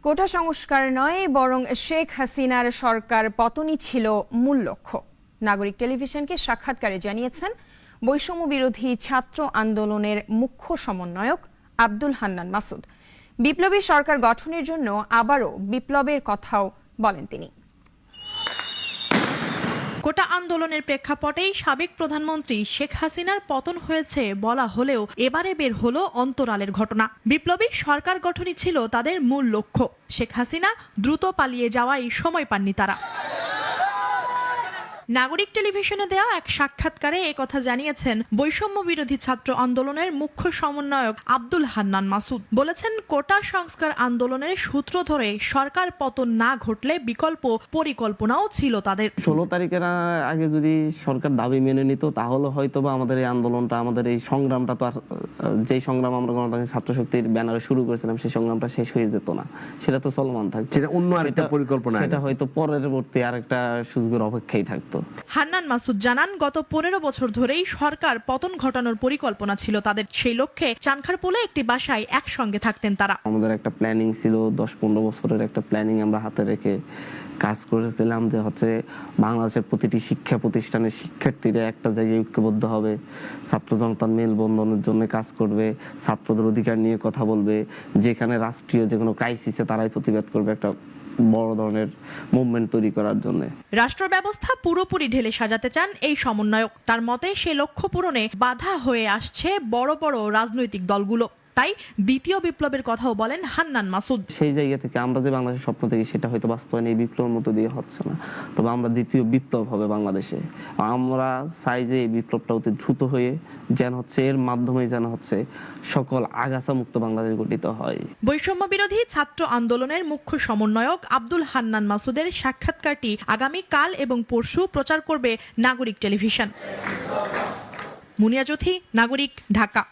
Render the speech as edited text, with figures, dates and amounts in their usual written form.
কোটা সংস্কার নয় বরং শেখ হাসিনার সরকার পতনই ছিল মূল লক্ষ্য। নাগরিক টেলিভিশনকে সাক্ষাৎকারে জানিয়েছেন বৈষম্য বিরোধী ছাত্র আন্দোলনের মুখ্য সমন্বয়ক আব্দুল হান্নান মাসুদ। বিপ্লবী সরকার গঠনের জন্য আবারও বিপ্লবের কথাও বলেন তিনি। কোটা আন্দোলনের প্রেক্ষাপটেই সাবেক প্রধানমন্ত্রী শেখ হাসিনার পতন হয়েছে বলা হলেও এবারে বের হলো অন্তরালের ঘটনা। বিপ্লবী সরকার গঠনই ছিল তাদের মূল লক্ষ্য। শেখ হাসিনা দ্রুত পালিয়ে যাওয়ায় সময় পাননি তারা। নাগরিক টেলিভিশনে দেওয়া এক সাক্ষাৎকারে একথা জানিয়েছেন বৈষম্য বিরোধী ছাত্র আন্দোলনের মুখ্য সমন্বয়ক আব্দুল হান্নান মাসুদ। বলেছেন, কোটা সংস্কার আন্দোলনের সূত্র ধরে সরকার পতন না ঘটলে বিকল্প পরিকল্পনাও ছিল তাদের। 16 তারিখের আগে যদি সরকার দাবি মেনে নিত তাহলে হয়তো বা আমাদের এই আন্দোলনটা, আমাদের এই সংগ্রামটা তো আর যেই সংগ্রাম আমরা গণতান্ত্রিক ছাত্র শক্তির ব্যানারে শুরু করেছিলাম সেই সংগ্রামটা শেষ হয়ে যেত না। সেটা তো চলমান থাকতো, সেটা অন্য আরেকটা পরিকল্পনা, সেটা হয়তো পরবর্তী আরেকটা সুযোগের অপেক্ষায় থাকতো। হান্নান মাসুদ জানান, গত 15 বছর ধরেই সরকার পতন ঘটানোর পরিকল্পনা ছিল তাদের। সেই লক্ষ্যে চানখারপুলে একটি বাসায় একসঙ্গে থাকতেন তারা। আমাদের একটা প্ল্যানিং ছিল, 10-15 বছরের একটা প্ল্যানিং আমরা হাতে রেখে কাজ করেছিলাম যে হচ্ছে বাংলাদেশের প্রতিটি শিক্ষা প্রতিষ্ঠানের শিক্ষার্থীরা একটা জায়গায় ঐক্যবদ্ধ হবে, ছাত্র জনতার মেলবন্ধনের জন্য কাজ করবে, ছাত্রদের অধিকার নিয়ে কথা বলবে, যেখানে রাষ্ট্রীয় যে কোনো ক্রাইসিসে তারাই প্রতিবাদ করবে, একটা বড় ধরনের মুভমেন্ট তৈরি করার জন্য। রাষ্ট্র ব্যবস্থা পুরোপুরি ঢেলে সাজাতে চান এই সমন্বয়ক। তার মতে সে লক্ষ্য পূরণে বাধা হয়ে আসছে বড় বড় রাজনৈতিক দলগুলো। তাই দ্বিতীয় বিপ্লবের কথাও বলেন হান্নান মাসুদ। সেই জায়গা থেকে আমরা যে বাংলাদেশের স্বপ্ন দেখি সেটা হয়তো বাস্তবায়ন এই বিপ্লবের মতো দিয়ে হচ্ছে না, তবে আমরা দ্বিতীয় বিপ্লব হবে বাংলাদেশে। আমরা চাই যে এই বিপ্লবটা অতি দ্রুত হয়ে যেন হচ্ছে এর মাধ্যমে যেন হচ্ছে সকল আগাছা মুক্ত বাংলাদেশ গঠিত হয়। বৈষম্য বিরোধী ছাত্র আন্দোলনের মুখ্য সমন্বয়ক আব্দুল হান্নান মাসুদের সাক্ষাৎকারটি আগামী কাল এবং পরশু প্রচার করবে নাগরিক টেলিভিশন। মুনিয়া জ্যোতি, নাগরিক, ঢাকা।